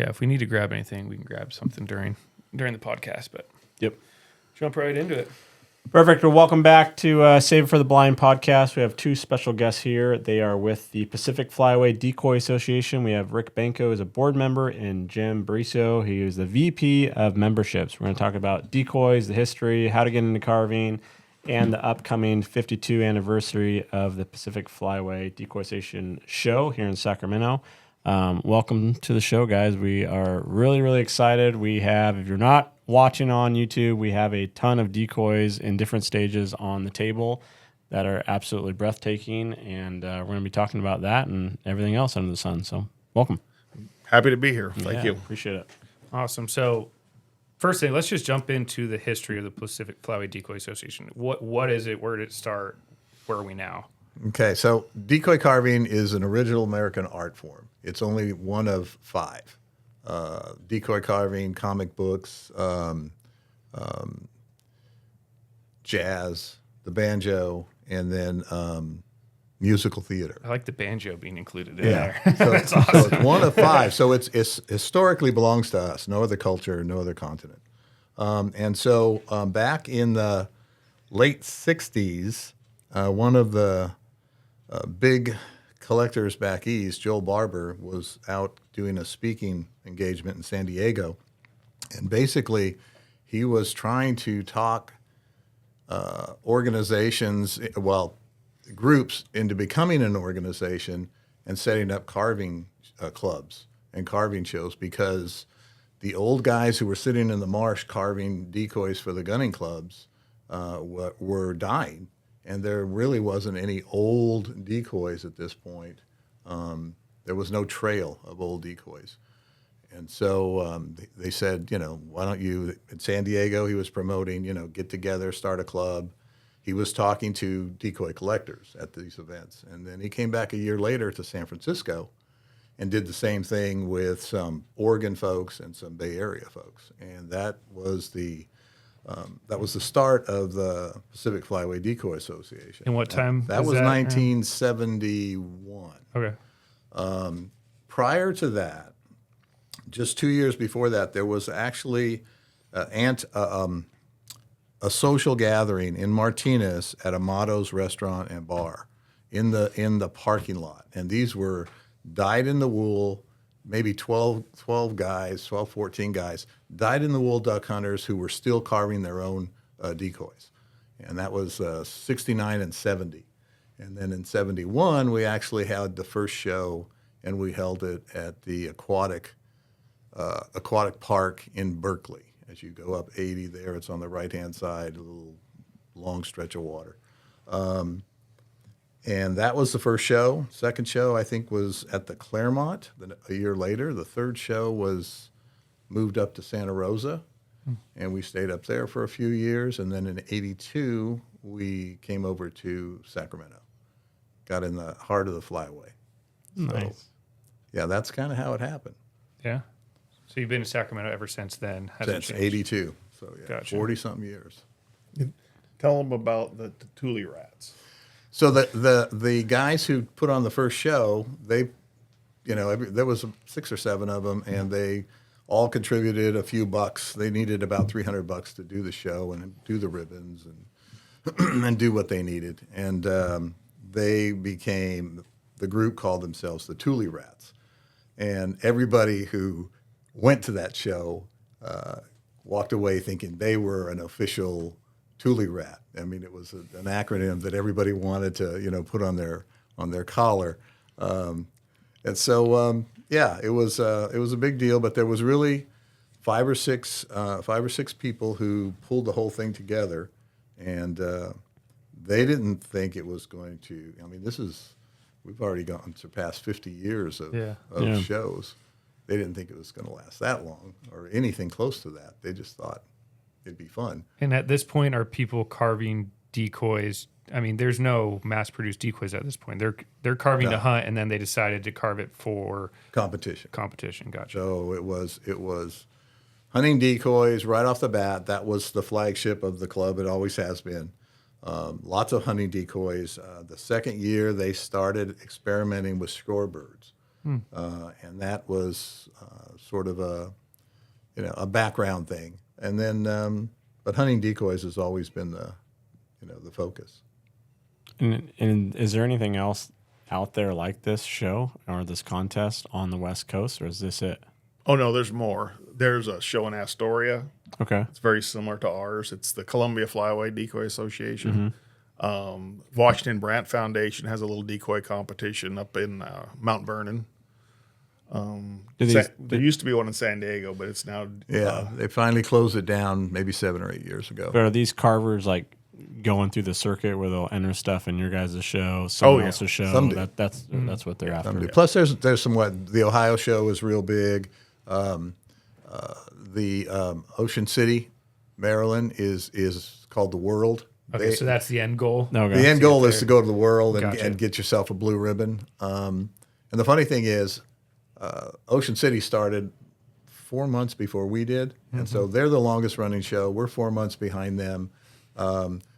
Yeah, if we need to grab anything, we can grab something during the podcast. But Yep. jump right into it. Perfect. Well, welcome back to Save It for the Blind podcast. We have two special guests here. They are with the Pacific Flyway Decoy Association. We have Rick Banko as a board member and Jim Burcio. He is the VP of memberships. We're going to talk about decoys, the history, how to get into carving, and the upcoming 52 anniversary of the Pacific Flyway Decoy Association show here in Sacramento. Welcome to the show, guys. We are really, really excited. We have, if you're not watching on YouTube, we have a ton of decoys in different stages on the table that are absolutely breathtaking, and we're going to be talking about that and everything else under the sun. So, welcome. Happy to be here. Thank you. Appreciate it. Awesome. So, first thing, let's just jump into the history of the Pacific Flyway Decoy Association. What is it? Where did it start? Where are we now? Okay, so decoy carving is an original American art form. It's only one of five. Decoy carving, comic books, jazz, the banjo, and then musical theater. I like the banjo being included in there. So, That's so awesome. it's one of five. So it's historically belongs to us. No other culture, no other continent. And so back in the late 60s, one of the big collectors back east, Joel Barber, was out doing a speaking engagement in San Diego. And basically, he was trying to talk organizations, groups into becoming an organization and setting up carving clubs and carving shows, because the old guys who were sitting in the marsh carving decoys for the gunning clubs were dying. And there really wasn't any old decoys at this point. There was no trail of old decoys. And so they said, why don't you, in San Diego, he was promoting, get together, start a club. He was talking to decoy collectors at these events. And then he came back a year later to San Francisco and did the same thing with some Oregon folks and some Bay Area folks. And that was the start of the Pacific Flyway Decoy Association. And what time? That was 1971. Okay. Prior to that, just 2 years before that, there was actually a social gathering in Martinez at Amato's Restaurant and Bar in the parking lot. And these were dyed-in-the-wool, maybe 12 guys, 12, 14 guys, dyed-in-the-wool duck hunters who were still carving their own decoys. And that was 69 and 70. And then in 71, we actually had the first show, and we held it at the aquatic park in Berkeley. As you go up 80 there, it's on the right-hand side, a little long stretch of water. And that was the first show. Second show, I think, was at the Claremont a year later. The third show was moved up to Santa Rosa, and we stayed up there for a few years. And then in 82, we came over to Sacramento, got in the heart of the Flyway. Nice. So, yeah, that's kind of how it happened. Yeah. So you've been in Sacramento ever since then? Since 82. So, yeah, Gotcha. 40-something years. Tell them about the Thule rats. So the guys who put on the first show, there was 6 or 7 of them, and they all contributed a few bucks. They needed about $300 to do the show and do the ribbons and and do what they needed. And they became, the group called themselves the Thule Rats. And everybody who went to that show walked away thinking they were an official Thule rat. I mean, it was an acronym that everybody wanted to, put on their collar. And so, it was a big deal. But there was really five or six people who pulled the whole thing together, and they didn't think it was going to. I mean, we've already surpassed 50 years of shows. They didn't think it was going to last that long or anything close to that. They just thought it'd be fun. And at this point, are people carving decoys? I mean, there's no mass-produced decoys at this point. They're carving to hunt, and then they decided to carve it for competition. Gotcha. So it was hunting decoys right off the bat. That was the flagship of the club. It always has been. Lots of hunting decoys. The second year, they started experimenting with shorebirds. and that was sort of a background thing. And then, but hunting decoys has always been the focus. And is there anything else out there like this show or this contest on the West Coast, or is this it? Oh, no, there's more. There's a show in Astoria. Okay. It's very similar to ours. It's the Columbia Flyway Decoy Association. Washington Brandt Foundation has a little decoy competition up in Mount Vernon. There used to be one in San Diego, but it's now... They finally closed it down maybe 7 or 8 years ago. But are these carvers like going through the circuit where they'll enter stuff in your guys' show, someone else's show? Some do. That's what they're after. Plus, there's somewhat. The Ohio show is real big. The Ocean City, Maryland, is called the World. Okay, so that's the end goal. Okay. The end goal is to go to the World Gotcha. and get yourself a blue ribbon. And the funny thing is, Ocean City started 4 months before we did, and so they're the longest running show. We're 4 months behind them.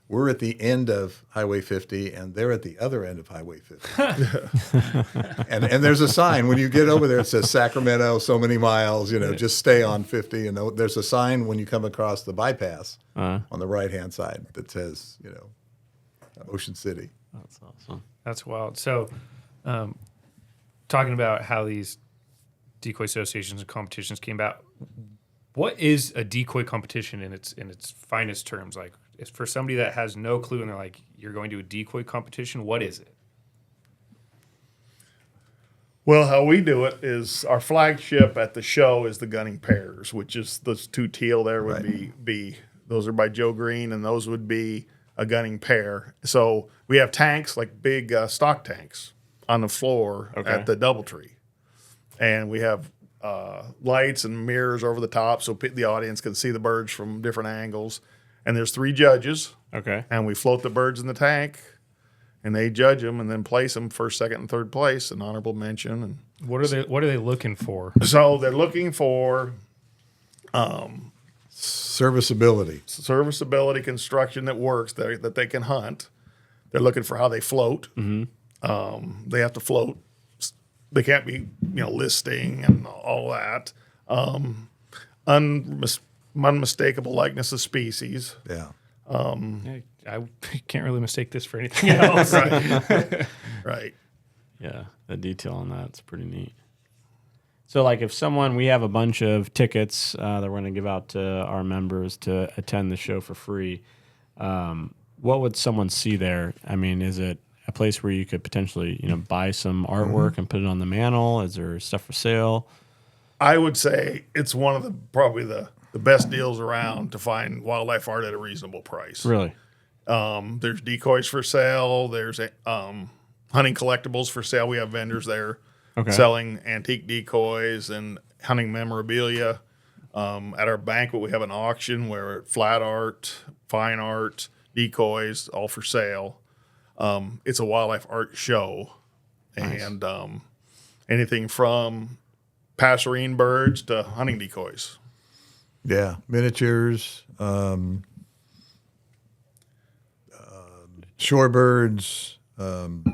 We're at the end of Highway 50, and they're at the other end of Highway 50. and there's a sign when you get over there. It says Sacramento, so many miles. Just stay on 50. And there's a sign when you come across the bypass on the right-hand side that says, Ocean City. That's awesome. That's wild. So, talking about how these decoy associations and competitions came about, what is a decoy competition in its finest terms? Like, it's for somebody that has no clue and they're like, you're going to a decoy competition, what is it? Well, how we do it is our flagship at the show is the gunning pairs, which is those two teal there would be those are by Joe Green, and those would be a gunning pair. So we have tanks, like big stock tanks on the floor at the DoubleTree. And we have lights and mirrors over the top so the audience can see the birds from different angles. And there's 3 judges. Okay. And we float the birds in the tank, and they judge them and then place them first, second, and third place, an honorable mention. And What are they looking for? so they're looking for Serviceability. construction that works, that they can hunt. They're looking for how they float. They have to float. They can't be, listing and all that. Unmistakable likeness of species. Yeah. I can't really mistake this for anything else. Right. Yeah, the detail on that's pretty neat. So, like, if we have a bunch of tickets that we're going to give out to our members to attend the show for free, what would someone see there? I mean, is it a place where you could potentially, buy some artwork and put it on the mantle? Is there stuff for sale? I would say it's one of probably the best deals around to find wildlife art at a reasonable price. Really? There's decoys for sale. There's hunting collectibles for sale. We have vendors there selling antique decoys and hunting memorabilia. At our banquet, we have an auction where flat art, fine art, decoys, all for sale. It's a wildlife art show. Nice. And anything from passerine birds to hunting decoys. Yeah, miniatures, shorebirds.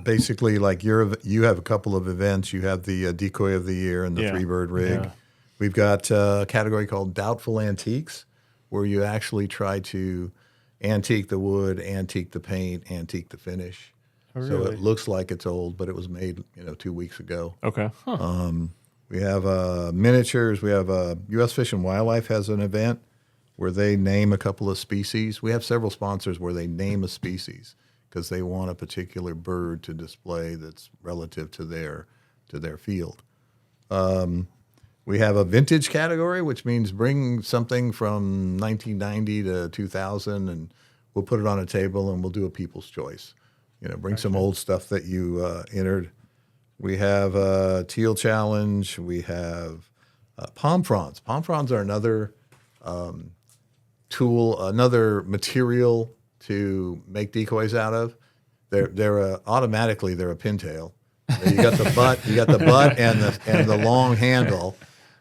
Basically, like you have a couple of events. You have the decoy of the year and the 3-bird rig. Yeah. We've got a category called doubtful antiques, where you actually try to antique the wood, antique the paint, antique the finish. Oh, really? So it looks like it's old, but it was made 2 weeks ago. Okay. Huh. We have miniatures. We have U.S. Fish and Wildlife has an event where they name a couple of species. We have several sponsors where they name a species because they want a particular bird to display that's relative to their field. We have a vintage category, which means bring something from 1990 to 2000, and we'll put it on a table and we'll do a people's choice. Bring some old stuff that you entered. We have a teal challenge. We have palm fronds. Palm fronds are another tool, another material to make decoys out of. They're automatically they're a pintail. You got the butt, and the long handle.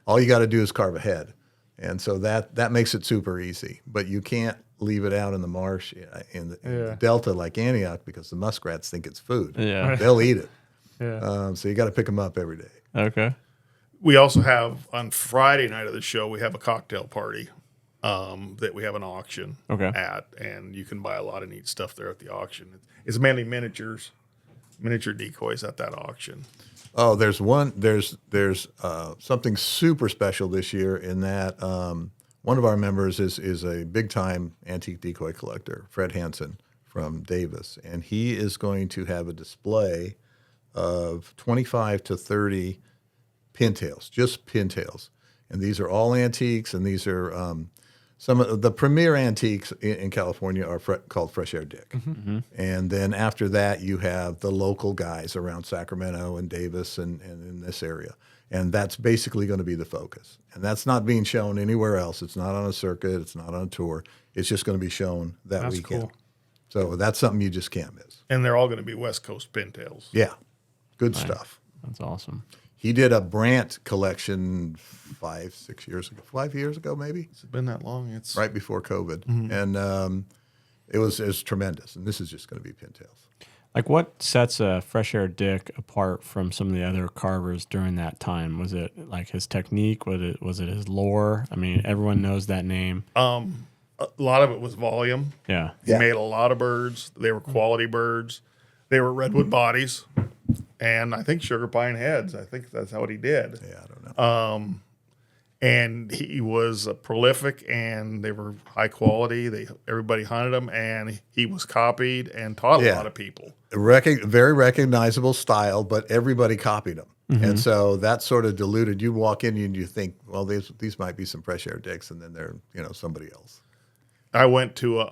All you got to do is carve a head, and so that makes it super easy. But you can't leave it out in the marsh in the Delta like Antioch because the muskrats think it's food. Yeah, they'll eat it. Yeah. So you got to pick them up every day. Okay. We also have on Friday night of the show, we have a cocktail party that we have an auction at, and you can buy a lot of neat stuff there at the auction. It's mainly miniature decoys at that auction. Oh, there's something super special this year in that one of our members is a big time antique decoy collector, Fred Hansen from Davis, and he is going to have a display of 25 to 30 pintails, just pintails, and these are all antiques, and these are some of the premier antiques in California are called Fresh Air Dick. And then after that, you have the local guys around Sacramento and Davis and in this area. And that's basically going to be the focus. And that's not being shown anywhere else. It's not on a circuit. It's not on a tour. It's just going to be shown that weekend. Cool. So that's something you just can't miss. And they're all going to be West Coast pintails. Yeah. Good stuff. That's awesome. He did a Brandt collection 5 years ago, maybe. Has it been that long? It's right before COVID. And it was tremendous. And this is just going to be pintails. Like, what sets a Fresh Air Dick apart from some of the other carvers during that time? Was it like his technique? Was it his lore? I mean, everyone knows that name. A lot of it was volume. Yeah. He made a lot of birds. They were quality birds. They were redwood bodies, and I think sugar pine heads. I think that's what he did. Yeah, I don't know. And he was prolific, and they were high quality. Everybody hunted them, and he was copied and taught a lot of people. Very recognizable style, but everybody copied him. And so that sort of diluted. You walk in and you think, well, these might be some Fresh Air Dicks, and then they're somebody else. I went to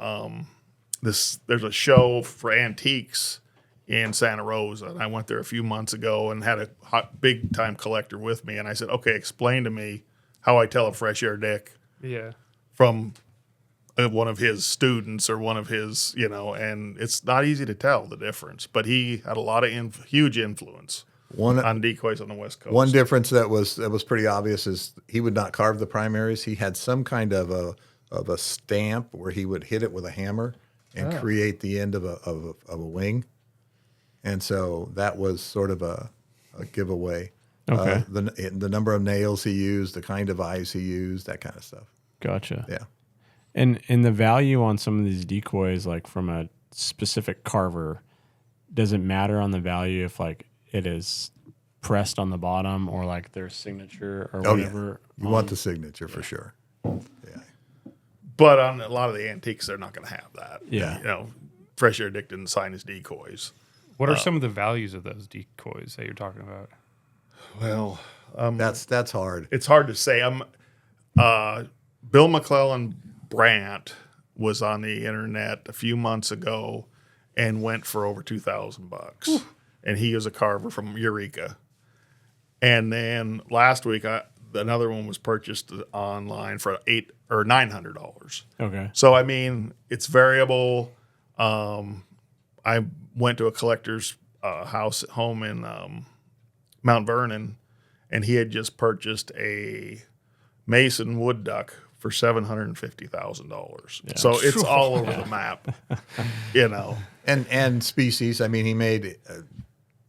there's a show for antiques in Santa Rosa, and I went there a few months ago and had a big time collector with me, and I said, okay, explain to me how I tell a Fresh Air Dick from one of his students or one of his, and it's not easy to tell the difference, but he had a lot of huge influence on decoys on the West Coast. One difference that was pretty obvious is he would not carve the primaries. He had some kind of a stamp where he would hit it with a hammer and create the end of a wing. And so that was sort of a giveaway. Okay. The number of nails he used, the kind of eyes he used, that kind of stuff. Gotcha. Yeah. And the value on some of these decoys, like from a specific carver, does it matter on the value if like it is pressed on the bottom or like their signature or whatever? Yeah. You want the signature for sure. Yeah. But on a lot of the antiques, they're not going to have that. Yeah. Fresh Air Dick didn't sign his decoys. What are some of the values of those decoys that you're talking about? Well, that's hard. it's hard to say. Bill McClellan Brandt was on the internet a few months ago and went for over $2,000, and he is a carver from Eureka. And then last week, another one was purchased online for $800 or $900. Okay. So I mean, it's variable. I went to a collector's home in Mount Vernon, and he had just purchased a Mason wood duck for $750,000. Yeah. So it's all over the map, And species. I mean, he made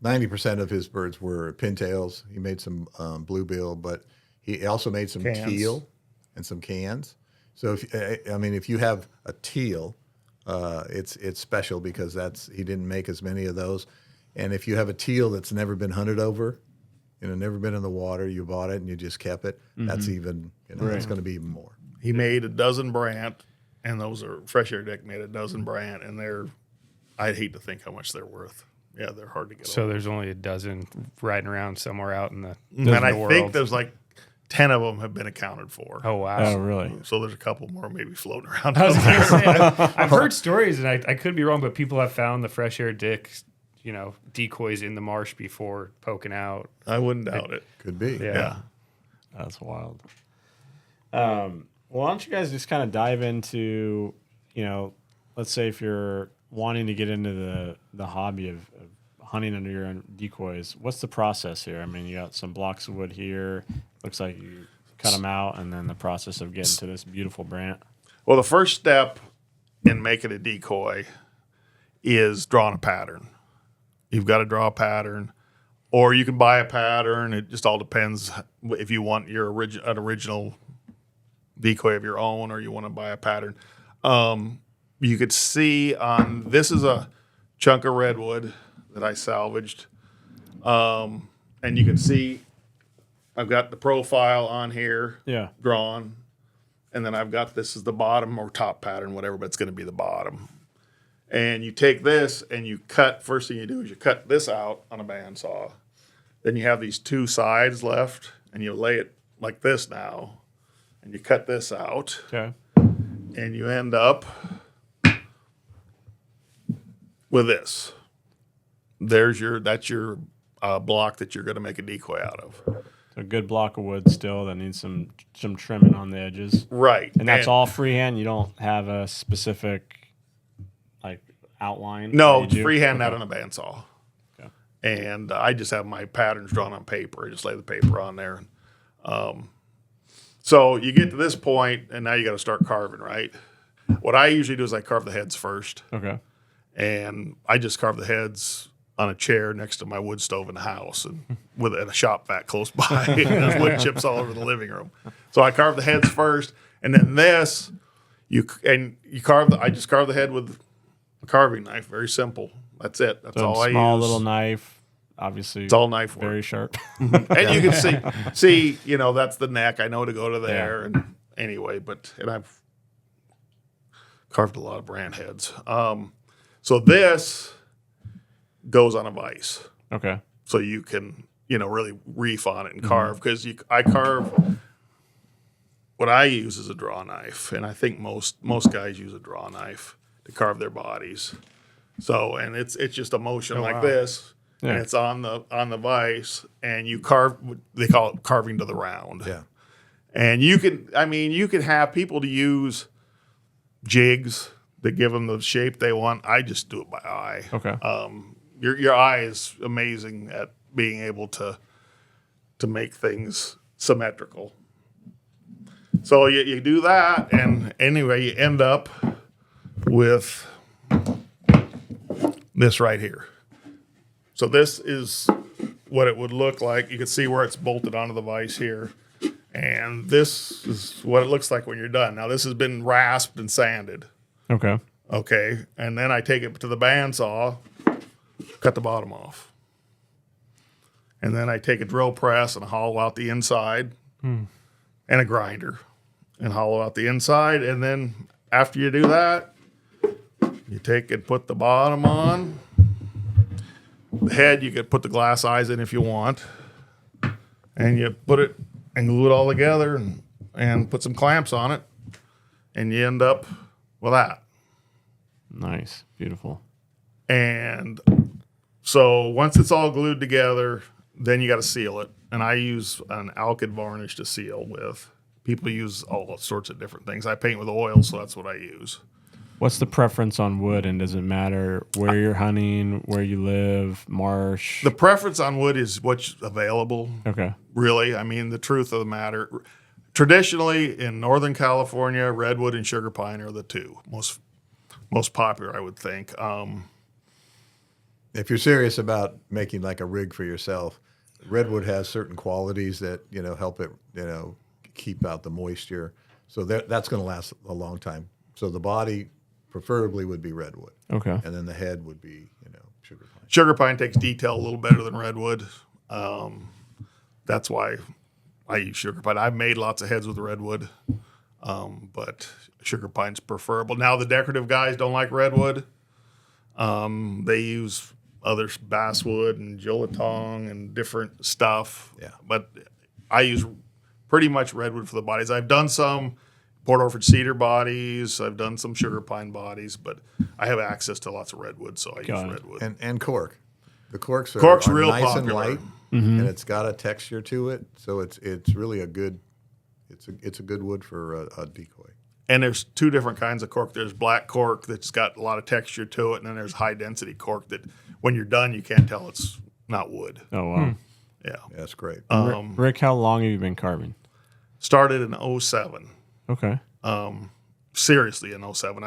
90% of his birds were pintails. He made some bluebill, but he also made some teal and some cans. So if you have a teal, it's special because he didn't make as many of those. And if you have a teal that's never been hunted over, never been in the water, you bought it and you just kept it, that's even, it's going to be even more. He made a dozen Brandt, and those are Fresh Air Dick made a dozen Brandt, and I'd hate to think how much they're worth. Yeah, they're hard to get. So there's only a dozen riding around somewhere out in the and I world. think there's like 10 of them have been accounted for. Oh wow! Oh really? So there's a couple more maybe floating around. I was gonna say, I've heard stories, and I could be wrong, but people have found the Fresh Air Dick, decoys in the marsh before poking out. I wouldn't doubt it. Could be. Yeah. That's wild. Well, why don't you guys just kind of dive into, let's say if you're wanting to get into the hobby of hunting under your own decoys, what's the process here? I mean, you got some blocks of wood here. Looks like you cut them out, and then the process of getting to this beautiful Brandt. Well, the first step in making a decoy is drawing a pattern. You've got to draw a pattern or you can buy a pattern. It just all depends if you want your an original decoy of your own, or you want to buy a pattern. You could see this is a chunk of redwood that I salvaged, and you can see I've got the profile on here, drawn, and then I've got this is the bottom or top pattern, whatever, but it's going to be the bottom. And you take this and you cut. First thing you do is you cut this out on a bandsaw. Then you have these two sides left, and you lay it like this now, and you cut this out, and you end up with this. That's your block that you're going to make a decoy out of. A good block of wood still that needs some trimming on the edges. Right. And that's all freehand? You don't have a specific like outline? No, freehand that on a bandsaw. Okay. And I just have my patterns drawn on paper. I just lay the paper on there. So you get to this point, and now you got to start carving, right? What I usually do is I carve the heads first. Okay. And I just carve the heads on a chair next to my wood stove in the house, and with a shop vac close by. There's wood chips all over the living room. So I carve the heads first, and then this, I just carve the head with a carving knife. Very simple. That's it. That's all I use. Small little knife, obviously. It's all knife work. Very sharp. And you can see, that's the neck. I know to go to there. And anyway, and I've carved a lot of brand heads. So this goes on a vise. Okay. So you can, really reef on it and carve, because I carve. What I use is a draw knife, and I think most guys use a draw knife to carve their bodies. So, and it's just a motion this, and it's on the vise, and you carve. They call it carving to the round. Yeah. And you can have people to use jigs that give them the shape they want. I just do it by eye. Okay. Your eye is amazing at being able to make things symmetrical. So you do that, and anyway, you end up with this right here. So this is what it would look like. You can see where it's bolted onto the vise here. And this is what it looks like when you're done. Now, this has been rasped and sanded. Okay. Okay. And then I take it to the bandsaw, cut the bottom off. And then I take a drill press and hollow out the inside and a grinder and hollow out the inside. And then after you do that, you take and put the bottom on. The head, you could put the glass eyes in if you want. And you put it and glue it all together and put some clamps on it. And you end up with that. Nice. Beautiful. And so once it's all glued together, then you got to seal it. And I use an alkyd varnish to seal with. People use all sorts of different things. I paint with oil, so that's what I use. What's the preference on wood, and does it matter where you're hunting, where you live, marsh? The preference on wood is what's available. Okay. Really. I mean, the truth of the matter. Traditionally, in Northern California, redwood and sugar pine are the two most popular, I would think. If you're serious about making like a rig for yourself, redwood has certain qualities that help it keep out the moisture. So that's going to last a long time. So the body preferably would be redwood. Okay. And then the head would be sugar pine. Sugar pine takes detail a little better than redwood. That's why I use sugar pine. I've made lots of heads with redwood, but sugar pine's preferable. Now the decorative guys don't like redwood. They use other basswood and jolotong and different stuff. Yeah. But I use pretty much redwood for the bodies. I've done some Port Orford cedar bodies. I've done some sugar pine bodies, but I have access to lots of redwood, so I use redwood. And cork. The cork's are real nice popular. and light, and it's got a texture to it, so it's really a good wood for a decoy. And there's two different kinds of cork. There's black cork that's got a lot of texture to it, and then there's high density cork that when you're done you can't tell it's not wood. Oh wow. Yeah. That's great. Rick, how long have you been carving? Started in 2007. Okay. Seriously, in 2007,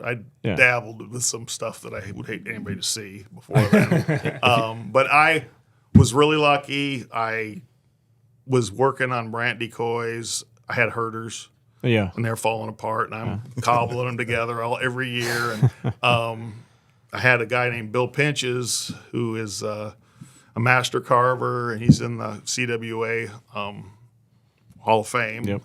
I dabbled with some stuff that I would hate anybody to see before then. But I was really lucky. I was working on brant decoys. I had herders. Yeah. And they're falling apart, and I'm cobbling them together every year. And I had a guy named Bill Pinches who is a master carver, and he's in the CWA Hall of Fame. Yep.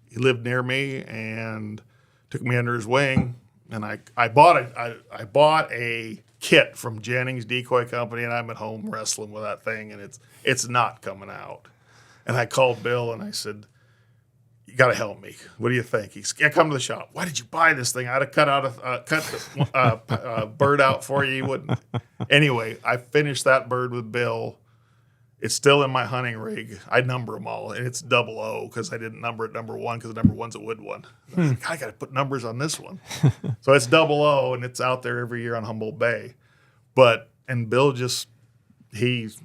He lived near me and took me under his wing, and I bought a kit from Jennings Decoy Company, and I'm at home wrestling with that thing, and it's not coming out. And I called Bill and I said, "You got to help me. What do you think?" He's, "I come to the shop. Why did you buy this thing? I'd have cut the bird out for you. You wouldn't." Anyway, I finished that bird with Bill. It's still in my hunting rig. I number them all, and it's 00 because I didn't number it number 1 because number 1's a wood one. I got to put numbers on this one. So it's 00, and it's out there every year on Humboldt Bay. And Bill just,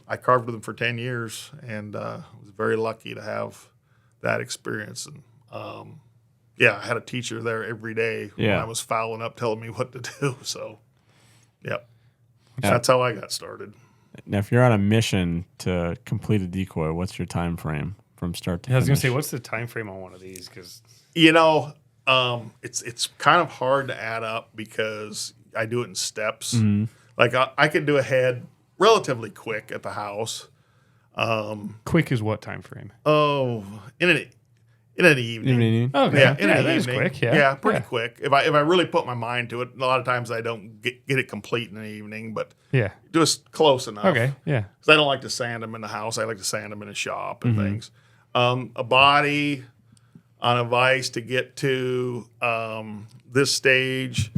I carved with him for 10 years, and was very lucky to have that experience. And I had a teacher there every day when I was fouling up telling me what to do. So, that's how I got started. Now, if you're on a mission to complete a decoy, what's your time frame from start to finish? I was going to say, what's the time frame on one of these? Because it's kind of hard to add up because I do it in steps. Mm-hmm. Like I could do a head relatively quick at the house. Quick is what time frame? Oh, in an evening. Okay. Yeah, in an that is evening. quick. Yeah, pretty quick. If I really put my mind to it, a lot of times I don't get it complete in an evening, but just close enough. Okay, yeah. Because I don't like to sand them in the house. I like to sand them in a shop and things. A body on a vise to get to this stage,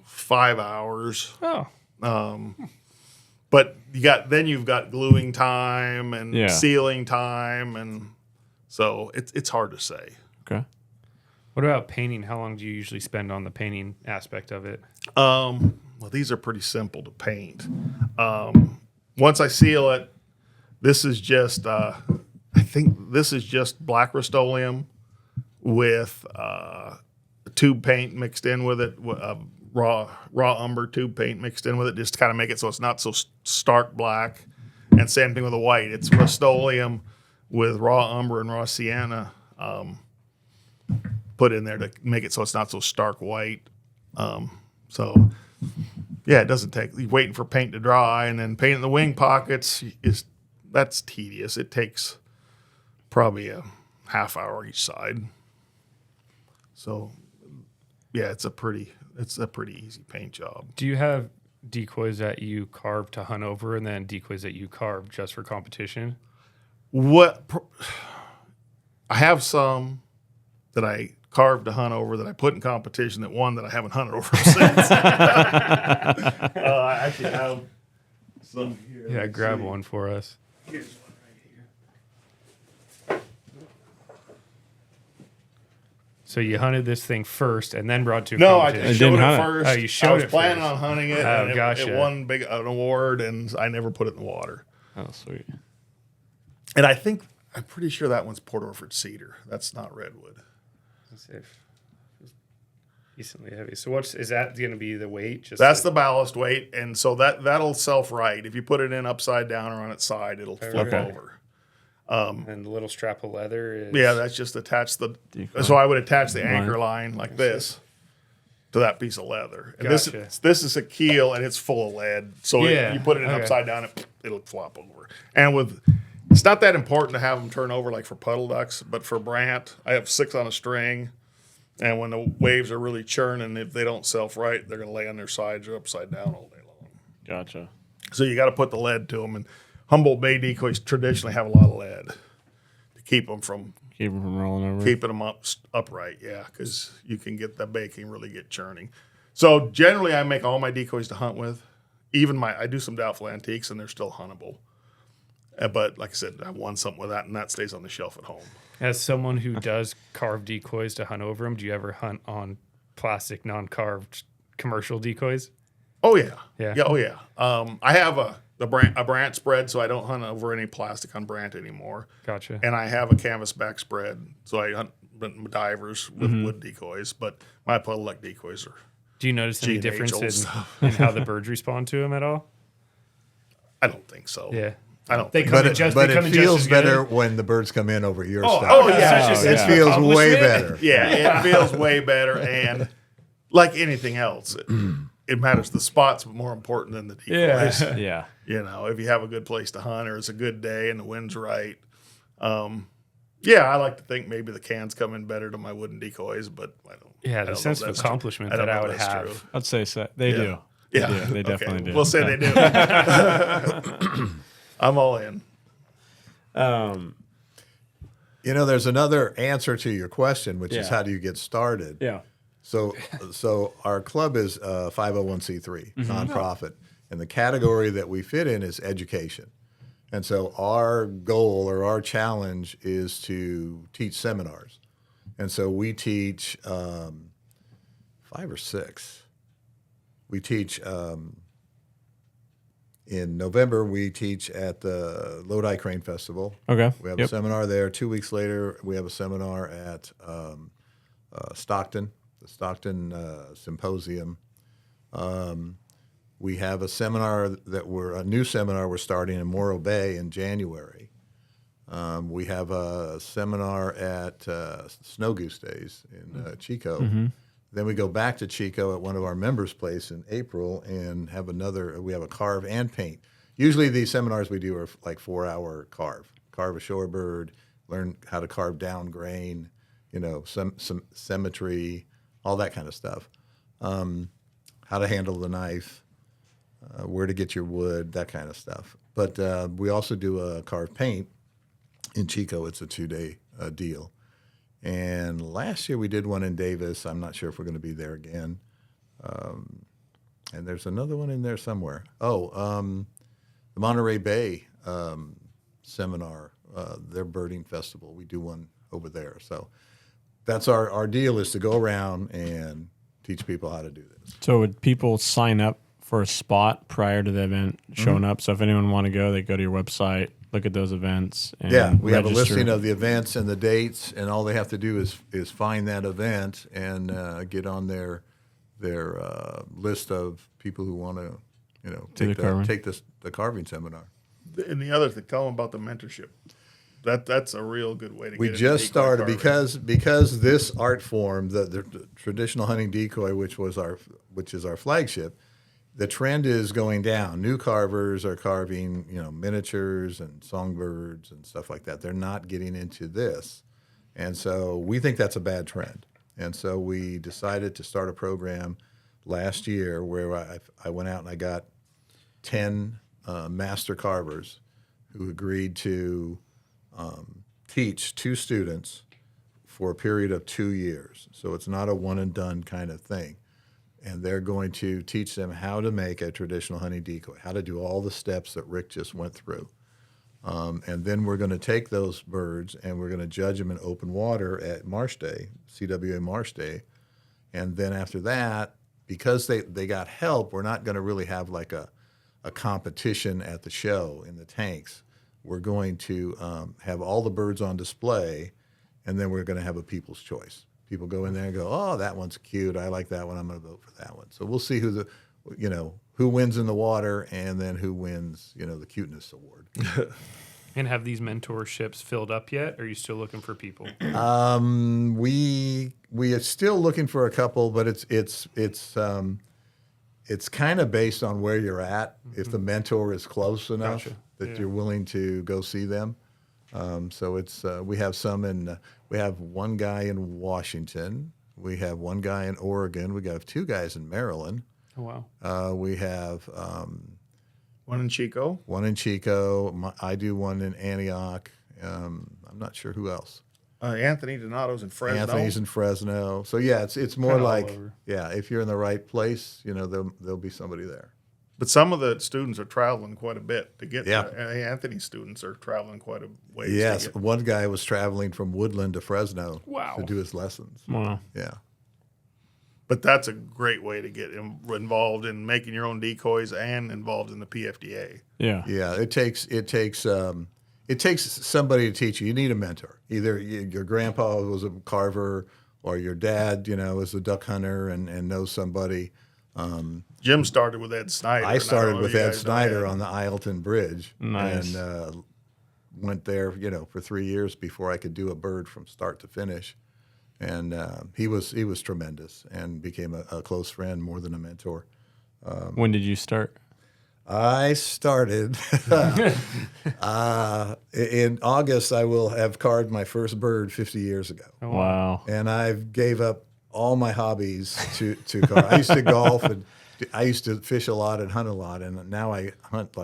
5 hours. Oh. But you've got gluing time and sealing time, and so it's hard to say. Okay. What about painting? How long do you usually spend on the painting aspect of it? Well, these are pretty simple to paint. Once I seal it, this is just I think this is just black Rust-Oleum with tube paint mixed in with it. Raw umber tube paint mixed in with it, just to kind of make it so it's not so stark black. And same thing with the white. It's Rust-Oleum with raw umber and raw sienna put in there to make it so it's not so stark white. It doesn't take. You're waiting for paint to dry, and then painting the wing pockets that's tedious. It takes probably a half hour each side. So it's a pretty easy paint job. Do you have decoys that you carve to hunt over, and then decoys that you carve just for competition? I have some that I carved to hunt over that I put in competition that I haven't hunted over since. I actually have some here. Yeah, grab one for us. Here's one right here. So you hunted this thing first and then brought it to a No, I competition? just showed it hunt it. first. Oh, you showed I was it planning first. on hunting it, Oh, and gotcha. it won an award, and I never put it in the water. Oh, sweet. And I'm pretty sure that one's Port Orford cedar. That's not redwood. Let's see if it's decently heavy. So is that going to be the weight? That's the ballast weight, and so that'll self-right. If you put it in upside down or on its side, it'll flip over. And the little strap of leather is... Yeah, that's just attached Decoy. So I would attach the anchor line like this to that piece of leather. And Gotcha. this is a keel, and it's full of lead. So you put it in upside down, it'll flop over. And it's not that important to have them turn over like for puddle ducks, but for brant, I have 6 on a string. And when the waves are really churning, if they don't self-right, they're going to lay on their sides or upside down all day long. Gotcha. So you got to put the lead to them. And Humboldt Bay decoys traditionally have a lot of lead to keep them from rolling over. keeping them upright, because you can get the bay can really get churning. So generally, I make all my decoys to hunt with. Even I do some doubtful antiques, and they're still huntable. But like I said, I won something with that, and that stays on the shelf at home. As someone who does carve decoys to hunt over them, do you ever hunt on plastic, non-carved commercial decoys? Oh yeah, Yeah. Oh yeah. I have a brant spread, so I don't hunt over any plastic on brant anymore. Gotcha. And I have a canvas back spread, so I hunt divers with wood decoys. But my puddle duck decoys are. Do you notice any G&H difference old in stuff. how the birds respond to them at all? I don't think so. Yeah. I don't They think come But in just. but they come it in just feels as good. better when the birds come in over your stuff. oh, yeah. Such a It sense of feels way accomplishment. better. Yeah, it feels way better. And like anything else, it matters. The spot's more important than the decoys. Yeah. Yeah. You know, if you have a good place to hunt or it's a good day and the wind's right. Yeah, I like to think maybe the cans come in better to my wooden decoys, but I don't. Yeah, I the don't sense know of if that's true. accomplishment I don't that I know would if that's have. true. I'd say so. They Yeah. do. Yeah, They do. They definitely do. We'll say they do. I'm all in. You know, there's another answer to your question, which is Yeah. how do you get started? Yeah. So our club is 501c3 nonprofit, and the category that we fit in is education. And so our goal or our challenge is to teach seminars. And so we teach 5 or 6. We teach in November, we teach at the Lodi Crane Festival. Okay. We have a seminar there. 2 weeks later, we have a seminar at Stockton, the Stockton Symposium. We have a seminar a new seminar we're starting in Morro Bay in January. We have a seminar at Snow Goose Days in Chico. Then we go back to Chico at one of our members' place in April and have we have a carve and paint. Usually these seminars we do are like 4-hour carve a shorebird, learn how to carve down grain, you know, some symmetry, all that kind of stuff. How to handle the knife, where to get your wood, that kind of stuff. But we also do a carve paint in Chico. It's a 2-day deal. And last year we did one in Davis. I'm not sure if we're going to be there again. And there's another one in there somewhere. The Monterey Bay seminar, their birding festival. We do one over there. So that's our deal, is to go around and teach people how to do this. So would people sign up for a spot prior to the event showing up? So if anyone want to go, they go to your website, look at those events. And We have a register. listing of the events and the dates, and all they have to do is find that event and get on their list of people who want to, you know, take the carving seminar. And the other thing, tell them about the mentorship. That's a real good way to We get just into decoy started carving. because this art form, the traditional hunting decoy, which is our flagship, the trend is going down. New carvers are carving, you know, miniatures and songbirds and stuff like that. They're not getting into this, and so we think that's a bad trend. And so we decided to start a program last year where I went out and I got 10 master carvers who agreed to teach 2 students for a period of 2 years. So it's not a one and done kind of thing. And they're going to teach them how to make a traditional hunting decoy, how to do all the steps that Rick just went through. And then we're going to take those birds and we're going to judge them in open water at Marsh Day, CWA Marsh Day. And then after that, because they got help, we're not going to really have like a competition at the show in the tanks. We're going to have all the birds on display, and then we're going to have a people's choice. People go in there and go, oh, that one's cute. I like that one. I'm going to vote for that one. So we'll see who wins in the water, and then who wins, the cuteness award. And have these mentorships filled up yet? Or are you still looking for people? We are still looking for a couple, but it's kind of based on where you're at. Mm-hmm. If the mentor is close enough that you're willing to go see them. So it's we have we have one guy in Washington. We have one guy in Oregon. We got 2 guys in Maryland. Oh, wow. We have one in Chico. One in Chico. I do one in Antioch. I'm not sure who else. Anthony Donato's in Fresno. Anthony's in Fresno. So yeah, it's more Kinda like if you're in the right place, there'll be somebody there. But some of the students are traveling quite a bit to get there. Anthony's students are traveling quite a ways. Yes, one guy was traveling from Woodland to Fresno to do his lessons. Wow. Yeah. But that's a great way to get involved in making your own decoys and involved in the PFDA. Yeah. Yeah, it takes somebody to teach you. You need a mentor. Either your grandpa was a carver, or your dad, is a duck hunter and knows somebody. Jim started with Ed Snyder. I started with Ed Snyder on on the Ileton Bridge. Nice. And went there, for 3 years before I could do a bird from start to finish. And he was tremendous and became a close friend more than a mentor. When did you start? I started in August. I will have carved my first bird 50 years ago. Wow. And I gave up all my hobbies to carve. I used to golf and I used to fish a lot and hunt a lot. And now I hunt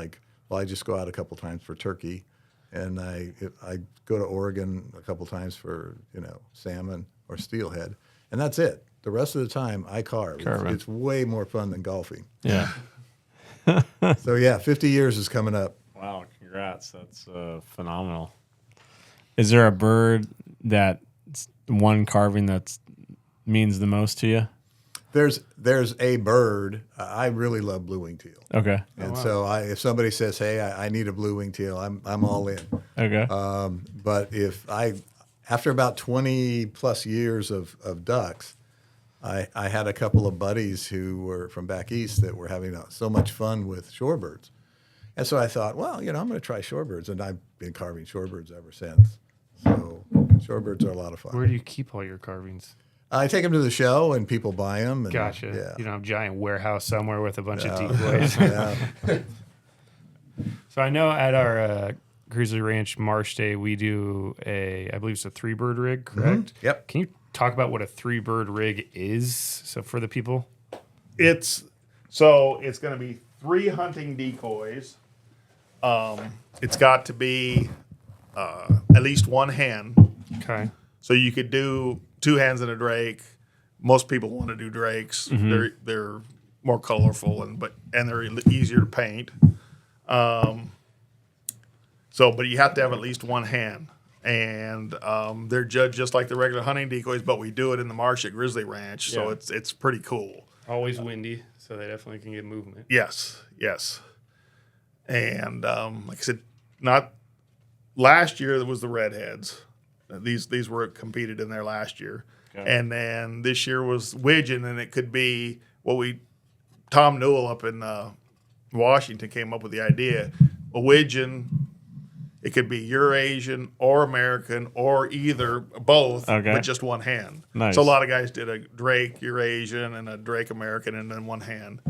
I just go out a couple times for turkey. And I go to Oregon a couple times for, salmon or steelhead. And that's it. The rest of the time I carve. It's way more fun than golfing. Yeah. So, 50 years is coming up. Wow, congrats. That's phenomenal. Is there a bird that one carving that means the most to you? There's a bird. I really love blue-winged teal. Okay. And so if somebody says, hey, I need a blue-winged teal, I'm all in. Okay. But after about 20 plus years of ducks, I had a couple of buddies who were from back east that were having so much fun with shorebirds. And so I thought, well, I'm going to try shorebirds. And I've been carving shorebirds ever since. So shorebirds are a lot of fun. Where do you keep all your carvings? I take them to the show and people buy them. And, Gotcha. Yeah. You don't have a giant warehouse somewhere with a bunch of decoys. Yeah. So I know at our Grizzly Ranch Marsh Day, we do I believe it's a 3-bird rig, correct? Mm-hmm. Yep. Can you talk about what a 3-bird rig is? So for the people? It's going to be 3 hunting decoys. It's got to be at least 1 hen. Okay. So you could do 2 hens and a drake. Most people want to do drakes. Mm-hmm. They're more colorful and they're easier to paint. But you have to have at least 1 hen, and they're judged just like the regular hunting decoys. But we do it in the marsh at Grizzly Ranch, so it's pretty cool. Always windy, so they definitely can get movement. Yes. And like I said, not last year there was the redheads. These were competed in there last year. Okay. And then this year was widgeon, and it could be Tom Newell up in Washington came up with the idea. A widgeon, it could be Eurasian or American or either both, but just 1 hen. Nice. So a lot of guys did a drake Eurasian and a drake American and then 1 hen.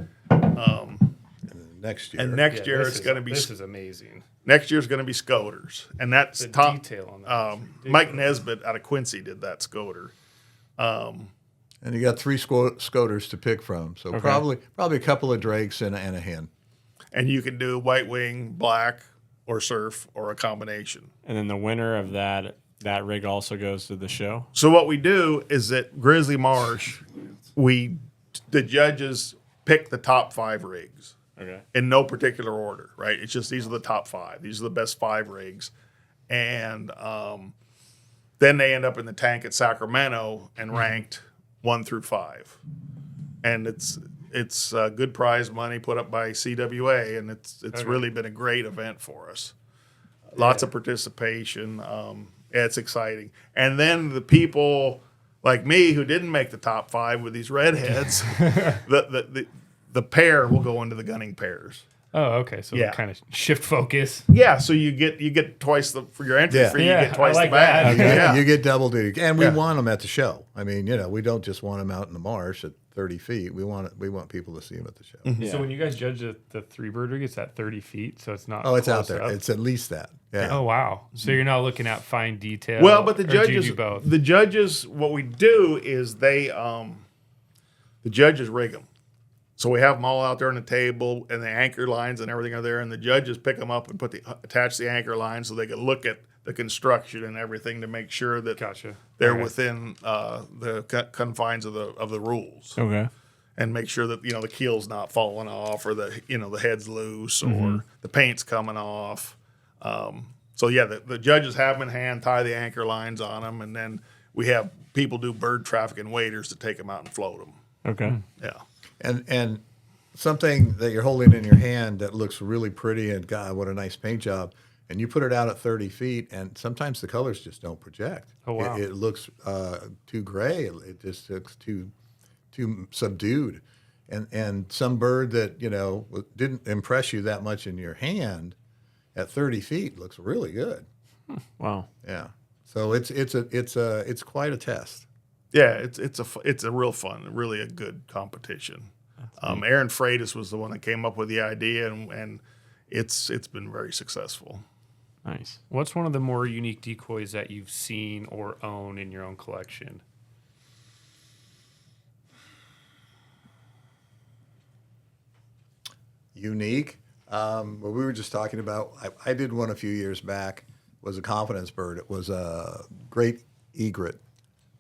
Next year. And next year it's going to be. This is amazing. Next year's going to be scoters, and that's The Tom. detail on that. Mike Nesbitt out of Quincy did that scoter. And you got 3 scoters to pick from, so probably a couple of drakes and a hen. And you can do white wing, black, or surf, or a combination. And then the winner of that rig also goes to the show? So what we do is at Grizzly Marsh, the judges pick the top 5 rigs. Okay. In no particular order, right? It's just these are the top 5. These are the best 5 rigs. And then they end up in the tank at Sacramento and ranked 1 through 5. And it's good prize money put up by CWA, and it's really been a great event for us. Lots of participation. It's exciting. And then the people like me who didn't make the top 5 with these redheads, the pair will go into the gunning pairs. Oh, okay. So kind of shift focus. Yeah, so you get twice for your entry fee. You get twice like the bag. that. You get double duty, and we want them at the show. I mean, we don't just want them out in the marsh at 30 feet. We want people to see them at the show. Mm-hmm. So when you guys judge the 3-bird rig, it's at 30 feet, so it's not. Oh, it's out close there. up. It's at least that. Yeah. Oh wow! So you're not looking at fine detail. Well, but the or do you judges, do both? the judges, what we do is the judges rig them. So we have them all out there on the table, and the anchor lines and everything are there, and the judges pick them up and attach the anchor lines so they can look at the construction and everything to make sure that they're within the confines of the rules. Okay. And make sure that the keel's not falling off, or the head's loose, or the paint's coming off. The judges have them in hand, tie the anchor lines on them, and then we have people do bird trafficking waders to take them out and float them. Okay. Yeah. And something that you're holding in your hand that looks really pretty, and God, what a nice paint job. And you put it out at 30 feet, and sometimes the colors just don't project. Oh, wow. It looks too gray. It just looks too subdued. And some bird that, didn't impress you that much in your hand at 30 feet looks really good. Wow. Yeah. So it's quite a test. Yeah, it's a real fun, really a good competition. Aaron Freitas was the one that came up with the idea, and it's been very successful. Nice. What's one of the more unique decoys that you've seen or own in your own collection? Unique. What we were just talking about, I did one a few years back, was a confidence bird. It was a great egret,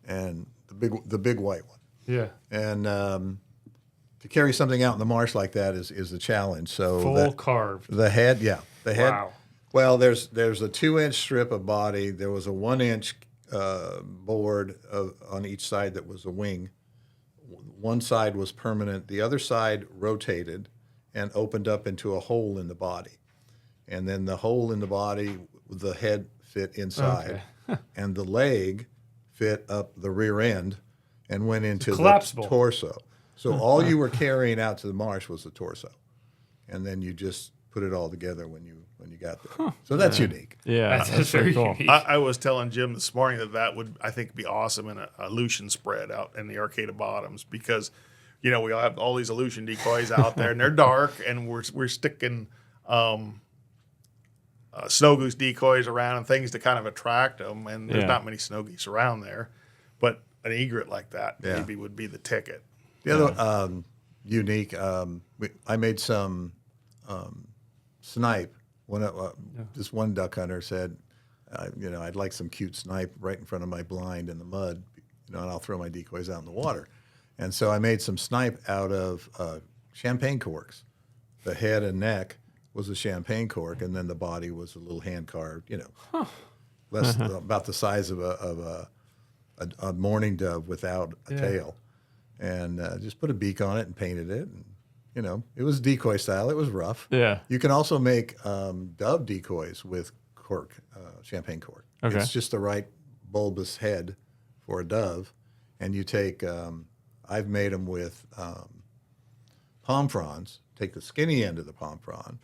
and the big white one. Yeah. And to carry something out in the marsh like that is the challenge. So Full carved. the head. Wow. Well, there's a 2-inch strip of body. There was a 1-inch board on each side that was a wing. One side was permanent. The other side rotated and opened up into a hole in the body. And then the hole in the body, the head fit inside. Okay. And the leg fit up the rear end and went into the collapsible. torso. So all you were carrying out to the marsh was the torso. And then you just put it all together when you got there. So that's unique. Yeah, That's very pretty cool. unique. I was telling Jim this morning that would, I think, be awesome in a Aleutian spread out in the Arcata Bottoms because, we all have all these Aleutian decoys out there, and they're dark, and we're sticking snow goose decoys around and things to kind of attract them, and there's not many snow geese around there. But an egret like that maybe would be the ticket. The other unique, I made some snipe. This one duck hunter said, I'd like some cute snipe right in front of my blind in the mud, and I'll throw my decoys out in the water. And so I made some snipe out of champagne corks. The head and neck was a champagne cork, and then the body was a little hand carved, about the size of a mourning dove without a tail. And just put a beak on it and painted it. And, it was decoy style. It was rough. Yeah. You can also make dove decoys with cork, champagne cork. Okay. It's just the right bulbous head for a dove. And you take, I've made them with palm fronds. Take the skinny end of the palm frond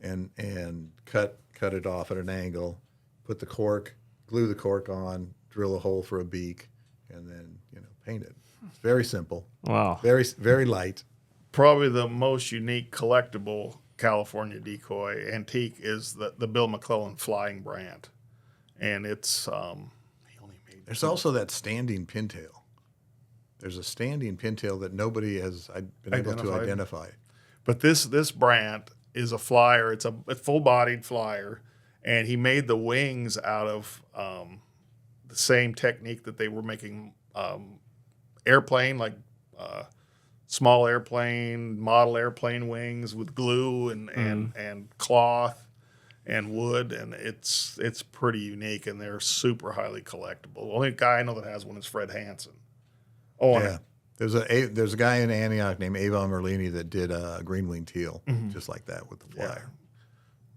and cut it off at an angle. Put the cork, glue the cork on, drill a hole for a beak, and then paint it. It's very simple. Wow. Very very light. Probably the most unique collectible California decoy antique is the Bill McClellan flying brand, and it's he only made. There's also that standing pintail. There's a standing pintail that nobody has been able to identify. But this brand is a flyer. It's a full-bodied flyer, and he made the wings out of the same technique that they were making airplane, like small airplane, model airplane wings with glue and cloth and wood, and it's pretty unique, and they're super highly collectible. The only guy I know that has one is Fred Hansen. Oh, Yeah. There's a guy in Antioch named Avon Merlini that did a green wing teal, just like that with the flyer.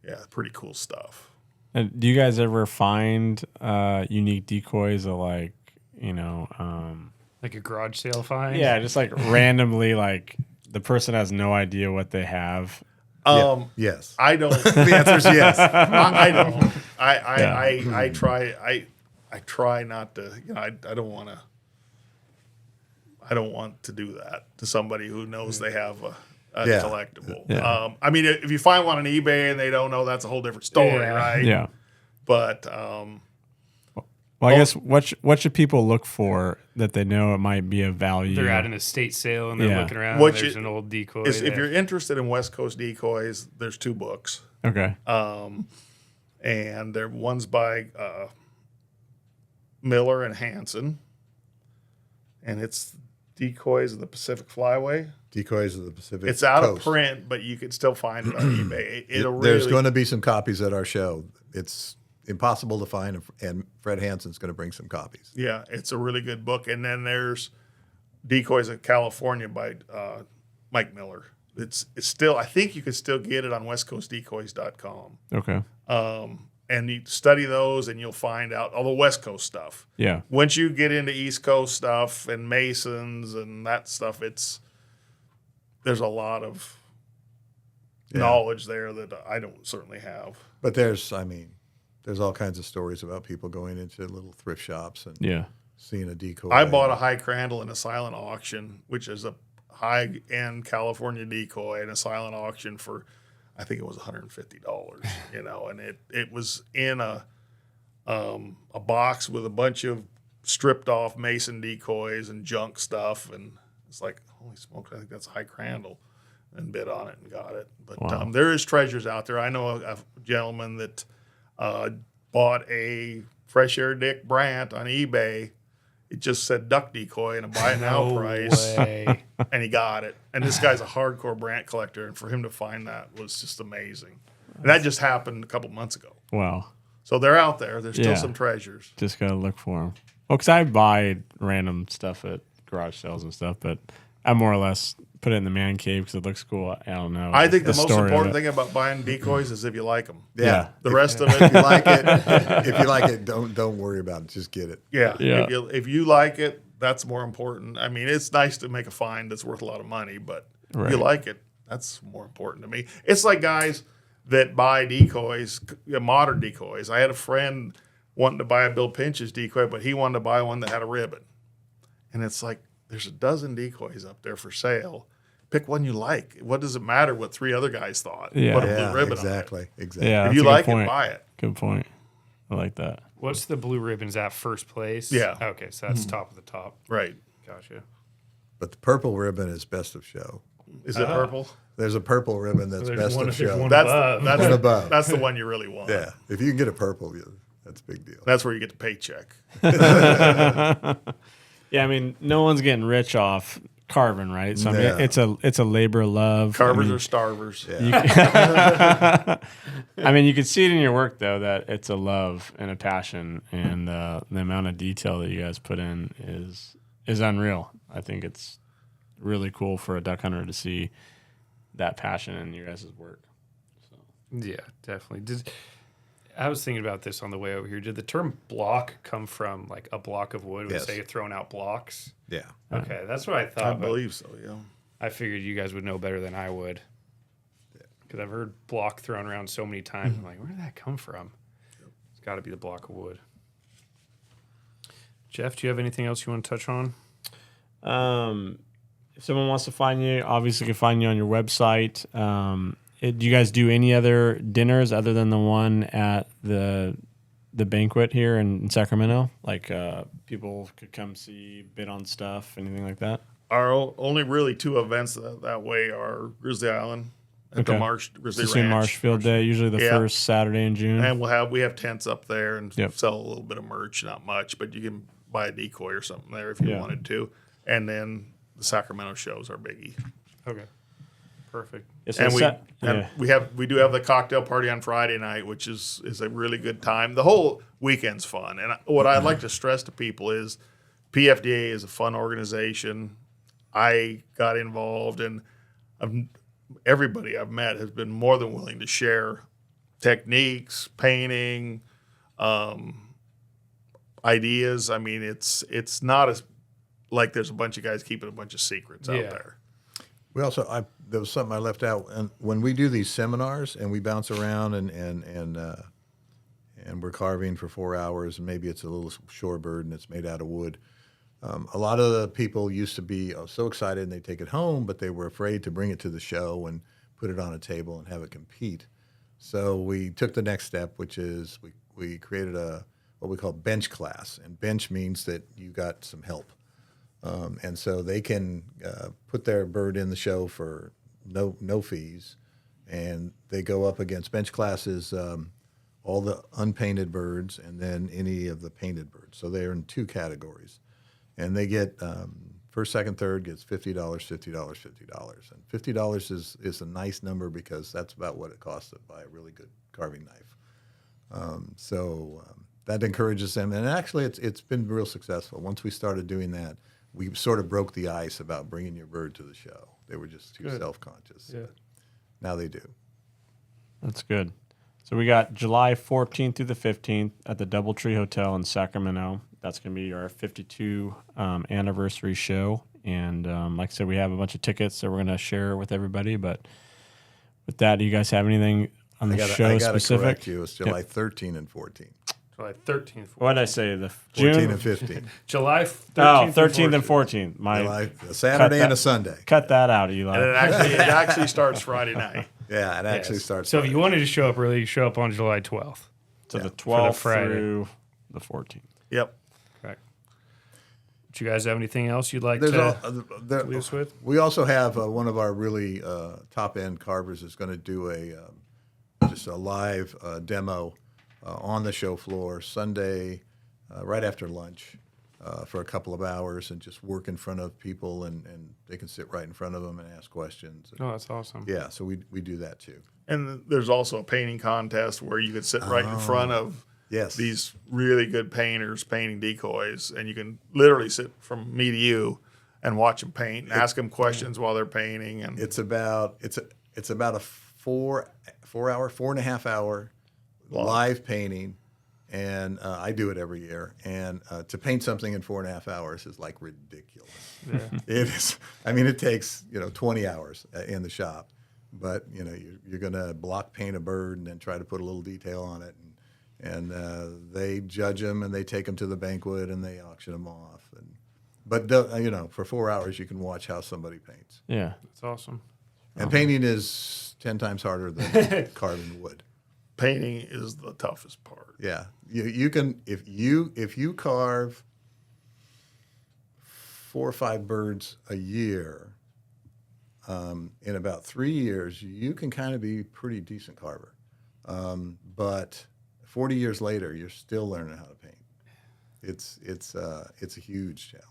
Yeah, pretty cool stuff. And do you guys ever find unique decoys that like Like a garage sale find? yeah, just like randomly like the person has no idea what they have. Yes. I don't. The answer is yes. I don't. I try not to. I don't want to. I don't want to do that to somebody who knows they have a collectible. Yeah. I mean, if you find one on eBay and they don't know, that's a whole different story, right? Yeah. But Well, I guess what should people look for that they know it might be of value? They're at an estate sale and they're Yeah. looking around. What There's you- an old decoy. if there. you're interested in West Coast decoys, there's 2 books. Okay. And one's by Miller and Hansen, and it's Decoys of the Pacific Flyway. Decoys of the Pacific It's out Coast. of print, but you can still find it on eBay. There's going to be some copies at our show. It's impossible to find, and Fred Hansen's going to bring some copies. Yeah, it's a really good book. And then there's Decoys of California by Mike Miller. It's still, I think you can still get it on westcoastdecoys.com. Okay. And you study those and you'll find out all the West Coast stuff. Yeah. Once you get into East Coast stuff and Masons and that stuff, there's a lot of knowledge there that I don't certainly have. But there's all kinds of stories about people going into little thrift shops and seeing a decoy. I bought a high crandall in a silent auction, which is a high-end California decoy in a silent auction for, I think it was $150, and it was in a box with a bunch of stripped off mason decoys and junk stuff, and it's like, holy smokes, I think that's a high crandall, and bid on it and got it. But there is treasures out there. I know a gentleman that bought a fresh air Dick Brandt on eBay. It just said duck decoy and a buy it now price, and he got it. And this guy's a hardcore Brandt collector, and for him to find that was just amazing. And that just happened a couple months ago. Wow. So they're out there. There's still some treasures. Just gotta look for them. Well, because I buy random stuff at garage sales and stuff, but I more or less put it in the man cave because it looks cool. I don't know. I think the most important thing about buying decoys is if you like them. Yeah. The rest of it, If you like it, don't worry about it. Just get it. Yeah. If you like it, that's more important. I mean, it's nice to make a find that's worth a lot of money, but if you like it, that's more important to me. It's like guys that buy decoys, modern decoys. I had a friend wanting to buy a Bill Pinch's decoy, but he wanted to buy one that had a ribbon. And it's like, there's a dozen decoys up there for sale. Pick one you like. What does it matter what three other guys thought? Yeah. Put a blue ribbon exactly. on it. Exactly. Yeah, if you like it, buy it. Good point. I like that. What's the blue ribbon? Is that first place? Yeah. Okay, so that's top of the top. Right. Gotcha. But the purple ribbon is best of show. Is it purple? There's a purple ribbon that's best of show. One That's above. One above. That's the one you really want. Yeah. If you can get a purple, that's a big deal. That's where you get the paycheck. Yeah, I mean, no one's getting rich off carving, right? So I mean, No. it's a labor of love. Carvers are starvers. Yeah. I mean, you can see it in your work though that it's a love and a passion, and the amount of detail that you guys put in is unreal. I think it's really cool for a duck hunter to see that passion in your guys' work. So. Yeah, definitely. I was thinking about this on the way over here. Did the term block come from like a block of wood? Yes. Would say throwing out blocks? Yeah. Okay, that's what I thought. I but believe so, yeah. I figured you guys would know better than I would. Because I've heard block thrown around so many times. I'm like, where did that come from? It's got to be the block of wood. Jeff, do you have anything else you want to touch on? If someone wants to find you, obviously can find you on your website. Do you guys do any other dinners other than the one at the banquet here in Sacramento? Like people could come see, bid on stuff, anything like that? Our only really two events that way are Grizzly Island at the Grizzly It's in Ranch. Marshfield Day, usually the first Saturday in June. And we have tents up there and sell a little bit of merch, not much, but you can buy a decoy or something there if you wanted to. And then the Sacramento shows are biggie. Okay. Perfect. And we do have the cocktail party on Friday night, which is a really good time. The whole weekend's fun. And what I'd like to stress to people is PFDA is a fun organization. I got involved, and everybody I've met has been more than willing to share techniques, painting, ideas. I mean, it's not as like there's a bunch of guys keeping a bunch of secrets out there. We also, there was something I left out, and when we do these seminars and we bounce around and we're carving for 4 hours, and maybe it's a little shorebird and it's made out of wood. A lot of the people used to be so excited and they take it home, but they were afraid to bring it to the show and put it on a table and have it compete. So we took the next step, which is we created what we call bench class, and bench means that you got some help. And so they can put their bird in the show for no fees, and they go up against bench classes, all the unpainted birds, and then any of the painted birds. So they're in two categories, and they get first, second, third gets $50, $50, $50, and $50 is a nice number because that's about what it costs to buy a really good carving knife. So that encourages them, and actually it's been real successful. Once we started doing that, we sort of broke the ice about bringing your bird to the show. They were just too self-conscious. Yeah. Now they do. That's good. So we got July 14th through the 15th at the Doubletree Hotel in Sacramento. That's going to be our 52 anniversary show. And like I said, we have a bunch of tickets that we're going to share with everybody. But with that, do you guys have anything on the show I gotta specific? correct you. It's July 13 and 14. July 13th. What did I say? The 14 June? and 15. July 13th. 13th and 14th. July, a Saturday and a Sunday. Cut that out, Eli. And it actually starts Friday night. Yeah, it actually starts. So if Friday. you wanted to show up early, you show up on July 12th. So the for the 12th Friday. through the 14th. Yep. Correct. Do you guys have anything else you'd like There's to there, leave us with? we also have one of our really top end carvers is going to do just a live demo on the show floor Sunday right after lunch for a couple of hours and just work in front of people and they can sit right in front of them and ask questions. Oh, that's awesome. Yeah, so we do that too. And there's also a painting contest where you could sit right in front of Yes. these really good painters painting decoys, and you can literally sit from me to you and watch them paint and ask them questions while they're painting. And It's about a 4.5 hour live painting, and I do it every year. And to paint something in 4.5 hours is like ridiculous. Yeah. It is. I mean, it takes 20 hours in the shop, but you're going to block paint a bird and then try to put a little detail on it, and they judge them and they take them to the banquet and they auction them off. But for 4 hours you can watch how somebody paints. Yeah. That's awesome. And painting is 10 times harder than carving wood. painting is the toughest part. Yeah, you can if you carve 4 or 5 birds a year, in about 3 years, you can kind of be a pretty decent carver. But 40 years later, you're still learning how to paint. It's a huge challenge.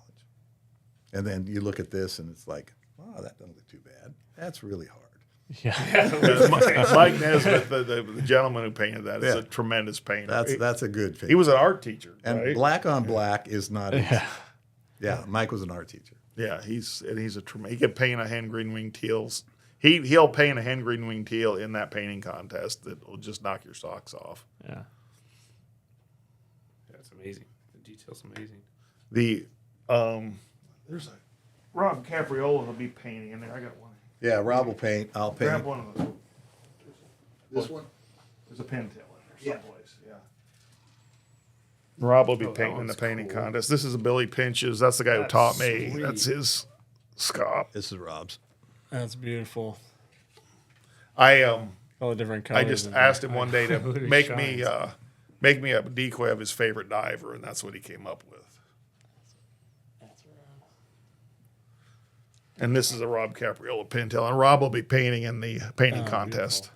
And then you look at this, and it's like, wow, that doesn't look too bad. That's really hard. Yeah. Mike Nesbitt, the gentleman who painted that, is a tremendous painter. That's a good painter. He was an art teacher, and right? black on black is not easy. Yeah. Yeah, Mike was an art teacher. Yeah, he's a tremendous. He could paint a hen green winged teals. He'll paint a hen green winged teal in that painting contest that will just knock your socks off. Yeah. That's amazing. The detail's amazing. There's a Rob Capriola will be painting in there. I got one. Yeah, Rob will paint. I'll paint. Grab one of those. This one? There's a pintail in there someplace. Yeah. Rob will be that painting in the one's painting cool. contest. This is a Billy Pinches. That's the guy who That's taught me. sweet. That's his scop. This is Rob's. That's beautiful. I All the different colors. I just and- asked him one day to Really make me shines. make me a decoy of his favorite diver, and that's what he came up with. And this is a Rob Capriola pintail, and Rob will be painting in the painting contest.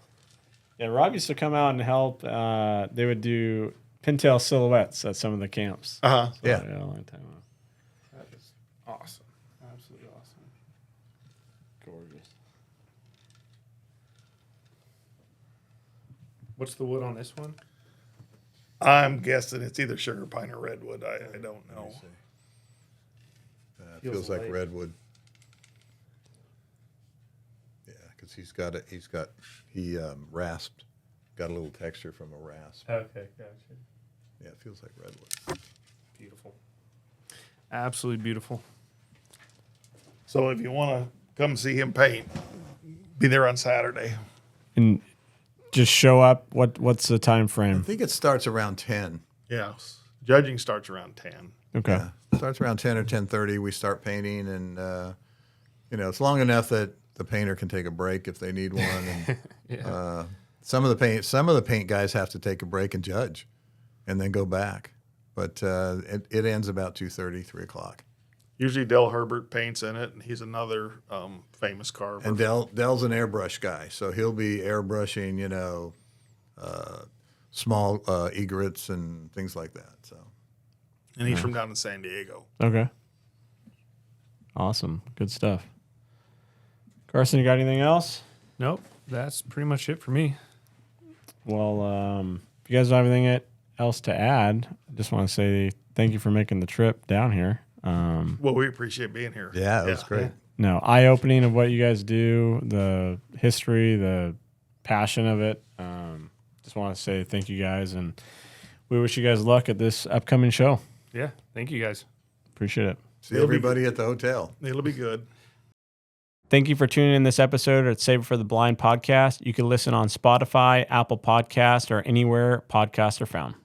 Yeah, Rob used to come out and help. They would do pintail silhouettes at some of the camps. Uh huh. So, Yeah. a long time ago. That is awesome. Absolutely awesome. Gorgeous. What's the wood on this one? I'm guessing it's either sugar pine or redwood. I don't know. Feels Feels like light. redwood. Yeah, because he rasped, got a little texture from a rasp. Okay, gotcha. Yeah, it feels like redwood. Beautiful. Absolutely beautiful. So if you want to come see him paint, be there on Saturday. And just show up. What's the time I frame? think it starts around 10. Yes. Judging starts around 10. Okay. Yeah, starts around 10 or 10:30. We start painting, and it's long enough that the painter can take a break if they need one. And Yeah. some of the paint guys have to take a break and judge, and then go back. But it ends about 2:30, 3 o'clock. Usually Del Herbert paints in it, and he's another famous carver. And Dell's an airbrush guy, so he'll be airbrushing, small egrets and things like that. So And he's from down in San Diego. Okay. Awesome. Good stuff. Carson, you got anything else? Nope. That's pretty much it for me. Well, if you guys don't have anything else to add, I just want to say thank you for making the trip down here. Well, we appreciate being here. yeah, it was great. No, eye-opening of what you guys do, the history, the passion of it. Just want to say thank you guys, and we wish you guys luck at this upcoming show. Yeah. Thank you guys. Appreciate it. See everybody at the hotel. It'll be good. Thank you for tuning in this episode of Save It for the Blind podcast. You can listen on Spotify, Apple Podcasts, or anywhere podcasts are found.